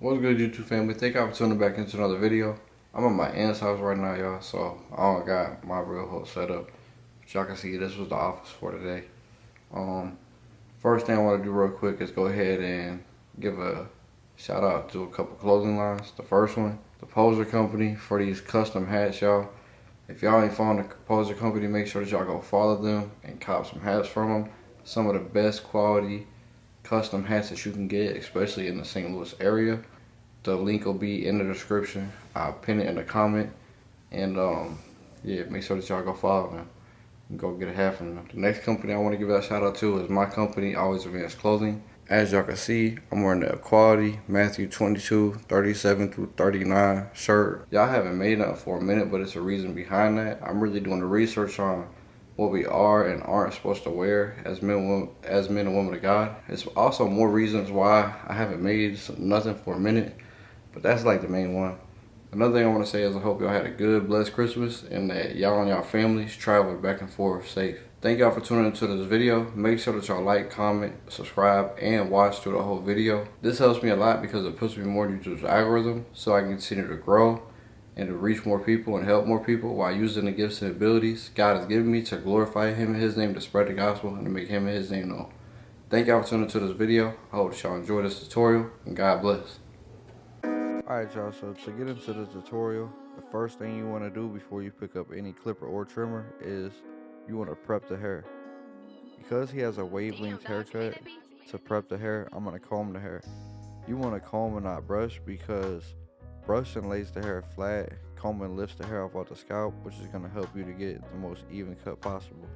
What's good, YouTube family? Thank y'all for tuning back into another video. I'm at my aunt's house right now, y'all, so I don't got my real whole setup. But y'all can see this was the office for today. First thing I want to do real quick is go ahead and give a shout out to a couple clothing lines. The first one, the Poser Company, for these custom hats, y'all. If y'all ain't following the Poser Company, make sure that y'all go follow them and cop some hats from them. Some of the best quality custom hats that you can get, especially in the St. Louis area. The link will be in the description. I'll pin it in the comment. And yeah, make sure that y'all go follow them and go get a hat from them. The next company I want to give a shout out to is my company, Always Advanced Clothing. As y'all can see, I'm wearing the Equality Matthew 22, 37 through 39 shirt. Y'all haven't made nothing for a minute, but it's a reason behind that. I'm really doing the research on what we are and aren't supposed to wear as men and women of God. It's also more reasons why I haven't made nothing for a minute, but that's like the main one. Another thing I want to say is I hope y'all had a good, blessed Christmas and that y'all and y'all families traveled back and forth safe. Thank y'all for tuning into this video. Make sure that y'all like, comment, subscribe, and watch through the whole video. This helps me a lot because it puts me more in YouTube's algorithm so I can continue to grow and to reach more people and help more people while using the gifts and abilities God has given me to glorify Him and His name, to spread the gospel, and to make Him and His name known. Thank y'all for tuning into this video. I hope that y'all enjoy this tutorial, and God bless. Alright y'all, so to get into the tutorial, the first thing you want to do before you pick up any clipper or trimmer is you want to prep the hair. Because he has a wavelength haircut, to prep the hair, I'm going to comb the hair. You want to comb and not brush, because brushing lays the hair flat, combing lifts the hair off the scalp, which is going to help you to get the most even cut possible.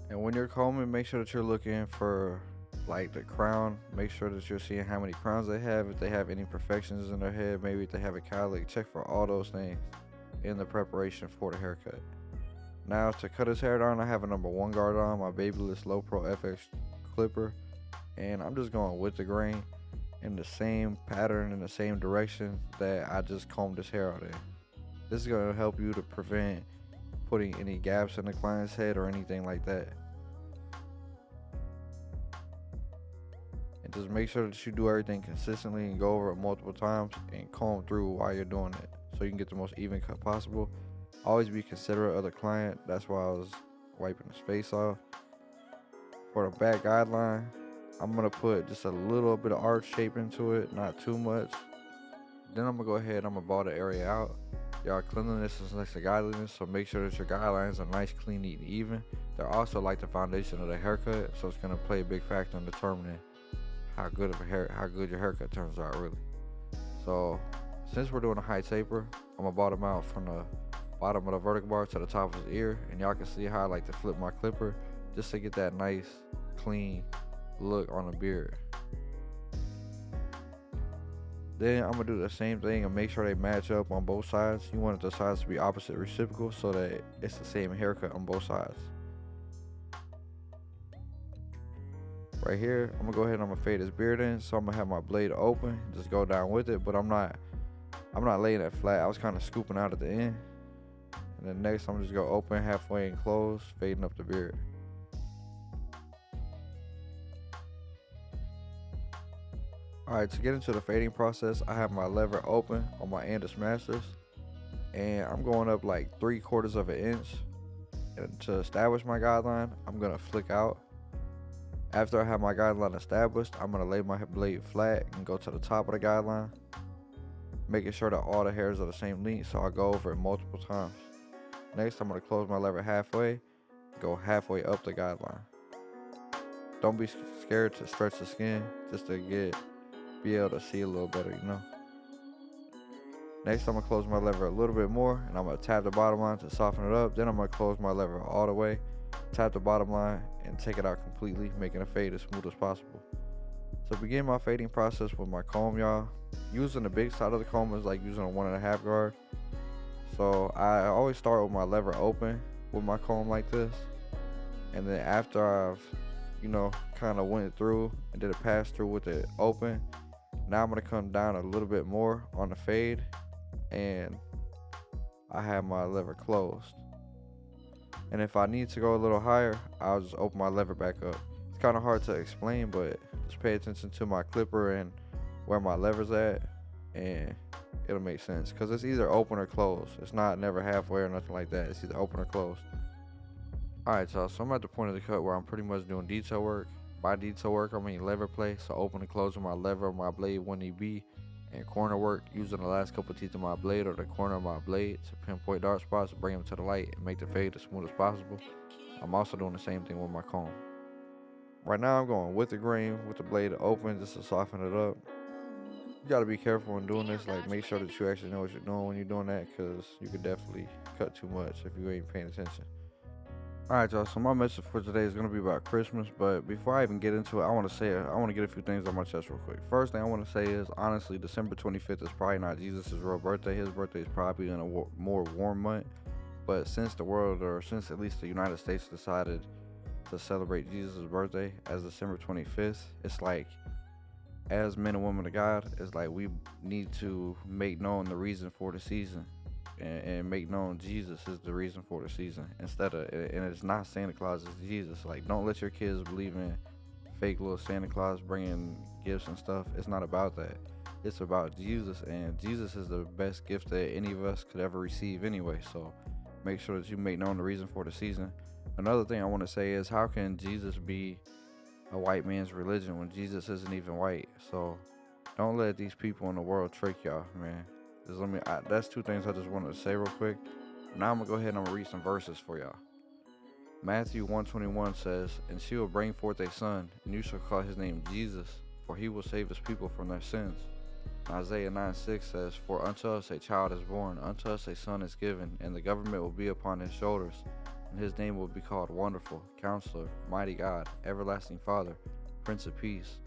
And when you're combing, make sure that you're looking for like the crown. Make sure that you're seeing how many crowns they have, if they have any perfections in their head, maybe if they have a cowlick. Check for all those things in the preparation for the haircut. Now to cut his hair down, I have a number 1 guard on, my Babyliss Low Pro FX clipper, and I'm just going with the grain in the same pattern, in the same direction that I just combed his hair out in. This is going to help you to prevent putting any gaps in the client's head or anything like that. And just make sure that you do everything consistently and go over it multiple times and comb through while you're doing it so you can get the most even cut possible. Always be considerate of the client. That's why I was wiping his face off. For the back guideline, I'm going to put just a little bit of arch shape into it, not too much. Then I'm going to go ahead and I'm going to ball the area out. Y'all, cleanliness is next to godliness, so make sure that your guidelines are nice, clean, neat, and even. They're also like the foundation of the haircut, so it's going to play a big factor in determining how good your haircut turns out, really. So since we're doing a high taper, I'm going to bottom out from the bottom of the vertical bar to the top of his ear, and y'all can see how I like to flip my clipper just to get that nice, clean look on the beard. Then I'm gonna do the same thing and make sure they match up on both sides. You want the sides to be opposite reciprocal so that it's the same haircut on both sides. Right here, I'm gonna go ahead and I'm gonna fade his beard in, so I'm gonna have my blade open, just go down with it, but I'm not laying it flat. I was kind of scooping out at the end. And then next, I'm just gonna open halfway and close, fading up the beard. Alright, to get into the fading process, I have my lever open on my Andis Masters, and I'm going up like 3/4 of an inch. And to establish my guideline, I'm gonna flick out. After I have my guideline established, I'm gonna lay my blade flat and go to the top of the guideline, making sure that all the hairs are the same length, so I go over it multiple times. Next, I'm gonna close my lever halfway, go halfway up the guideline. Don't be scared to stretch the skin just to be able to see a little better, you know. Next, I'm gonna close my lever a little bit more, and I'm gonna tap the bottom line to soften it up. Then I'm gonna close my lever all the way, tap the bottom line, and take it out completely, making a fade as smooth as possible. To begin my fading process with my comb, y'all, using the big side of the comb is like using a 1.5 guard. So I always start with my lever open with my comb like this, and then after I've, kind of went through and did a pass through with it open, now I'm gonna come down a little bit more on the fade, and I have my lever closed. And if I need to go a little higher, I'll just open my lever back up. It's kind of hard to explain, but just pay attention to my clipper and where my lever's at. and it'll make sense because it's either open or closed. It's not never halfway or nothing like that. It's either open or closed. Alright, y'all, so I'm at the point of the cut where I'm pretty much doing detail work. By detail work, I mean lever play, so open and closing my lever of my blade when need be, and corner work, using the last couple teeth of my blade or the corner of my blade to pinpoint dark spots, bring them to the light, and make the fade as smooth as possible. I'm also doing the same thing with my comb. Right now I'm going with the grain, with the blade open, just to soften it up. You gotta be careful when doing this, like make sure that you actually know what you're doing when you're doing that, because you could definitely cut too much if you ain't paying attention. Alright, y'all, so my message for today is going to be about Christmas, but before I even get into it, I want to get a few things on my chest real quick. First thing I want to say is, honestly, December 25th is probably not Jesus' real birthday. His birthday is probably in a more warm month, but since the world, or since at least the United States decided to celebrate Jesus' birthday as December 25th, it's like, as men and women of God, it's like we need to make known the reason for the season. And make known Jesus is the reason for the season, instead of, and it's not Santa Claus, it's Jesus. Like, don't let your kids believe in fake little Santa Claus bringing gifts and stuff. It's not about that. It's about Jesus, and Jesus is the best gift that any of us could ever receive anyway. So make sure that you make known the reason for the season. Another thing I want to say is, how can Jesus be a white man's religion when Jesus isn't even white? So don't let these people in the world trick y'all, man. That's two things I just wanted to say real quick. Now I'm gonna go ahead and I'm gonna read some verses for y'all. Matthew 1:21 says, "And she will bring forth a son, and you shall call his name Jesus, for he will save his people from their sins." Isaiah 9:6 says, "For unto us a child is born, unto us a son is given, and the government will be upon his shoulders, and his name will be called Wonderful, Counselor, Mighty God, Everlasting Father, Prince of Peace."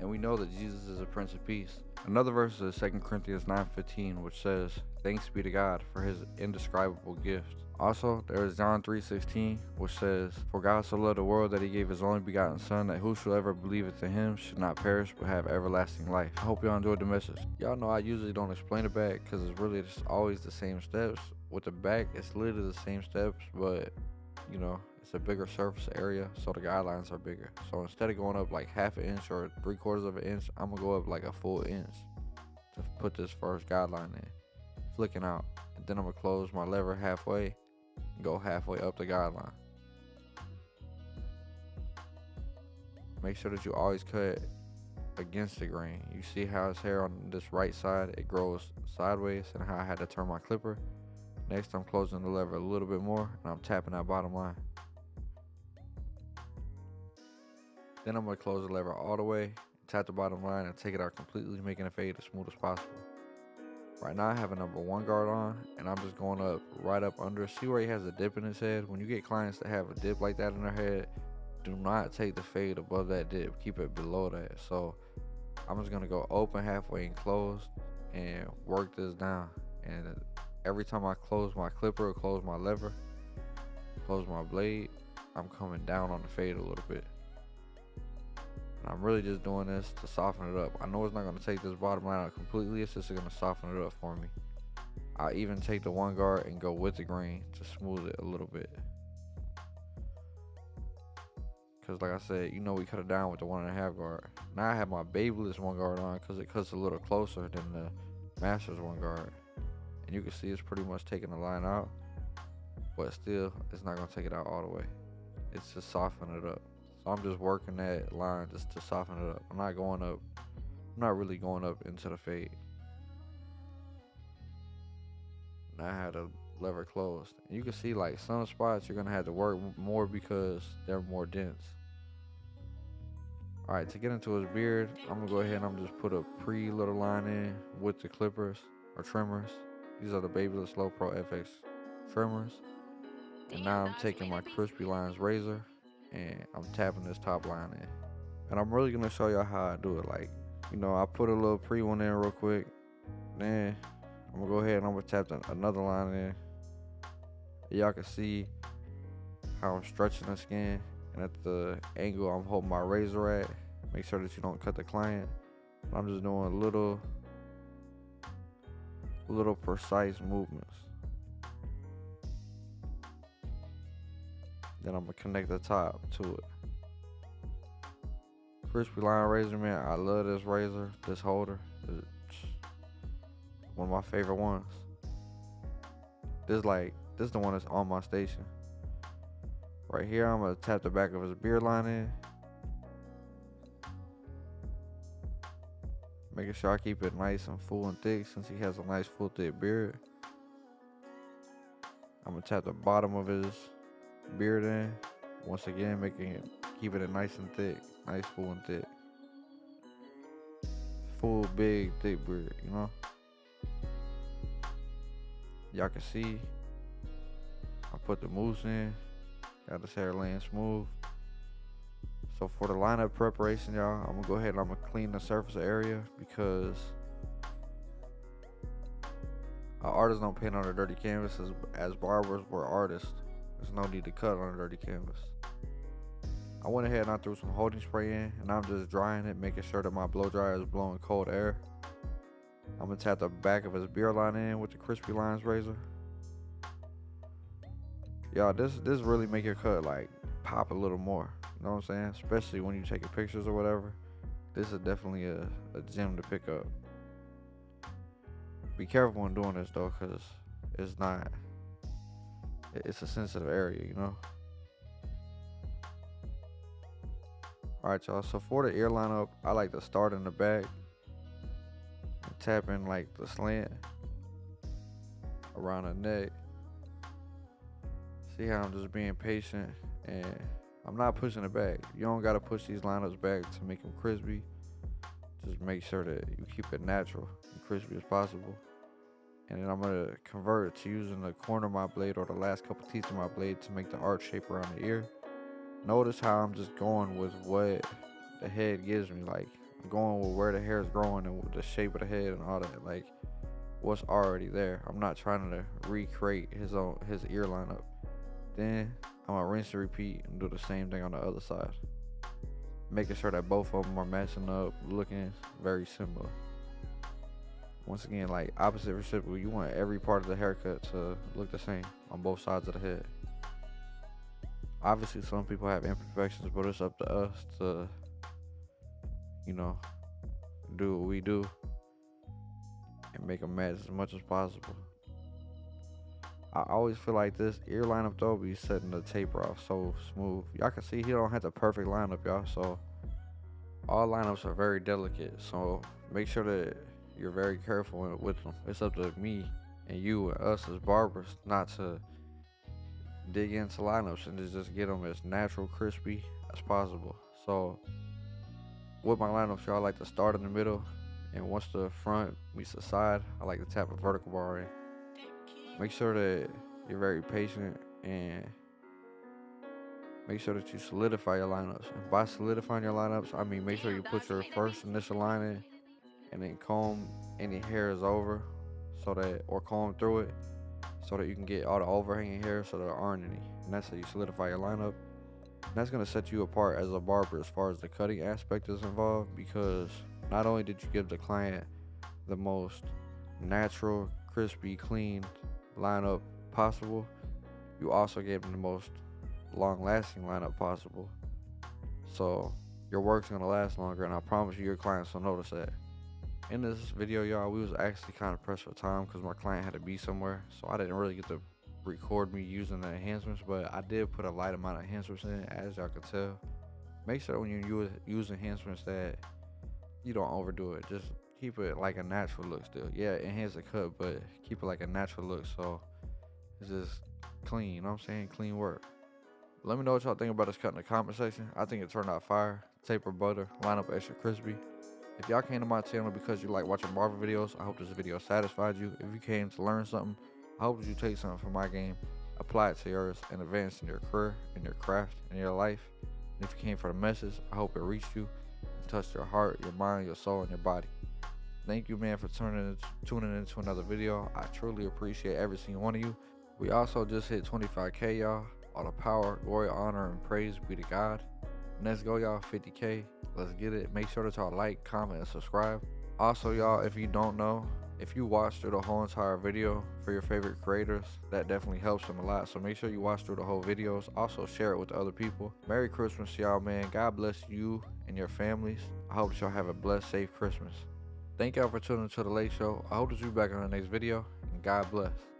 And we know that Jesus is a Prince of Peace. Another verse is 2 Corinthians 9:15, which says, "Thanks be to God for his indescribable gift." Also, there is John 3:16, which says, "For God so loved the world that he gave his only begotten Son, that whosoever believeth in him should not perish but have everlasting life." I hope y'all enjoyed the message. Y'all know I usually don't explain the back because it's really just always the same steps. With the back, it's literally the same steps, but you know, it's a bigger surface area, so the guidelines are bigger. So instead of going up like half an inch or 3/4 of an inch, I'm gonna go up like a full inch to put this first guideline in, flicking out, and then I'm gonna close my lever halfway and go halfway up the guideline. Make sure that you always cut against the grain. You see how his hair on this right side, it grows sideways, and how I had to turn my clipper. Next, I'm closing the lever a little bit more, and I'm tapping that bottom line. Then I'm going to close the lever all the way, tap the bottom line, and take it out completely, making it fade as smooth as possible. Right now, I have a number 1 guard on, and I'm just going up, right up under. See where he has a dip in his head? When you get clients that have a dip like that in their head, do not take the fade above that dip. Keep it below that. So I'm just going to go open halfway and close and work this down. And every time I close my clipper or close my lever, close my blade, I'm coming down on the fade a little bit. And I'm really just doing this to soften it up. I know it's not going to take this bottom line out completely, it's just going to soften it up for me. I even take the 1 guard and go with the grain to smooth it a little bit. Because like I said, you know, we cut it down with the 1.5 guard. Now I have my Babyliss 1 guard on because it cuts a little closer than the Master's 1 guard. And you can see it's pretty much taking the line out, but still, it's not going to take it out all the way. It's just softening it up. So I'm just working that line just to soften it up. I'm not really going up into the fade. Now I had the lever closed. And you can see like some spots you're going to have to work more because they're more dense. Alright, to get into his beard, I'm going to go ahead and I'm just put a little line in with the clippers or trimmers. These are the Babyliss Low Pro FX trimmers. And now I'm taking my Crispy Lines razor and I'm tapping this top line in. And I'm really going to show y'all how I do it. Like, you know, I put a little one in real quick. Then I'm going to go ahead and I'm going to tap another line in. Y'all can see how I'm stretching the skin. And at the angle I'm holding my razor at, make sure that you don't cut the client. I'm just doing little precise movements. Then I'm gonna connect the top to it. Crispy Line razor, man, I love this razor, this holder. One of my favorite ones. This is the one that's on my station. Right here, I'm gonna tap the back of his beard line in. Making sure I keep it nice and full and thick since he has a nice full thick beard. I'm gonna tap the bottom of his beard in. Once again, keeping it nice and thick. Nice, full and thick. Full, big, thick beard, you know? Y'all can see I put the mousse in. Got this hair laying smooth. So for the lineup preparation, y'all, I'm gonna go ahead and I'm gonna clean the surface area because artists don't paint on a dirty canvas. As barbers, we're artists. There's no need to cut on a dirty canvas. I went ahead and I threw some holding spray in, and I'm just drying it, making sure that my blow dryer is blowing cold air. I'm gonna tap the back of his beard line in with the crispy lines razor. Y'all, this really make your cut like pop a little more. You know what I'm saying? Especially when you're taking pictures or whatever. This is definitely a gem to pick up. Be careful when doing this though, cause it's a sensitive area, you know. Alright, y'all, so for the ear lineup, I like to start in the back and tap in like the slant around the neck. See how I'm just being patient and I'm not pushing it back. You don't gotta push these lineups back to make them crispy. Just make sure that you keep it natural and crispy as possible. And then I'm gonna convert it to using the corner of my blade or the last couple teeth of my blade to make the arch shape around the ear. Notice how I'm just going with what the head gives me. Like, I'm going with where the hair is growing and with the shape of the head and all that. Like, what's already there. I'm not trying to recreate his ear lineup. Then I'm gonna rinse and repeat and do the same thing on the other side. Making sure that both of them are matching up, looking very similar. Once again, like opposite reciprocal, you want every part of the haircut to look the same on both sides of the head. Obviously, some people have imperfections, but it's up to us to, you know, do what we do and make them match as much as possible. I always feel like this ear lineup though be setting the taper off so smooth. Y'all can see he don't have the perfect lineup, y'all. So all lineups are very delicate. So make sure that you're very careful with them. It's up to me and you and us as barbers not to dig into lineups and just get them as natural, crispy as possible. So with my lineups, y'all, I like to start in the middle, and once the front meets the side, I like to tap a vertical bar in. Make sure that you're very patient and make sure that you solidify your lineups. And by solidifying your lineups, I mean make sure you put your first initial line in and then comb any hairs over or comb through it so that you can get all the overhanging hairs so there aren't any. And that's how you solidify your lineup. And that's going to set you apart as a barber as far as the cutting aspect is involved, because not only did you give the client the most natural, crispy, clean lineup possible, you also gave them the most long-lasting lineup possible. So your work's going to last longer, and I promise you your clients will notice that. In this video, y'all, we was actually kind of pressed for time because my client had to be somewhere, so I didn't really get to record me using the enhancements, but I did put a light amount of enhancements in, as y'all can tell. Make sure when you use enhancements that you don't overdo it. Just keep it like a natural look still. Yeah, enhance the cut, but keep it like a natural look so it's just clean, you know what I'm saying? Clean work. Let me know what y'all think about this cut in the comment section. I think it turned out fire. Taper butter, line up extra crispy. If y'all came to my channel because you like watching barber videos, I hope this video satisfied you. If you came to learn something, I hope that you take something from my game, apply it to yours, and advance in your career, in your craft, in your life. And if you came for the message, I hope it reached you and touched your heart, your mind, your soul, and your body. Thank you, man, for tuning into another video. I truly appreciate every single one of you. We also just hit 25K, y'all. All the power, glory, honor, and praise be to God. Let's go, y'all. 50K. Let's get it. Make sure that y'all like, comment, and subscribe. Also, y'all, if you don't know, if you watch through the whole entire video for your favorite creators, that definitely helps them a lot. So make sure you watch through the whole videos. Also share it with other people. Merry Christmas, y'all, man. God bless you and your families. I hope that y'all have a blessed, safe Christmas. Thank y'all for tuning to the Late Show. I hope to see you back on the next video, and God bless.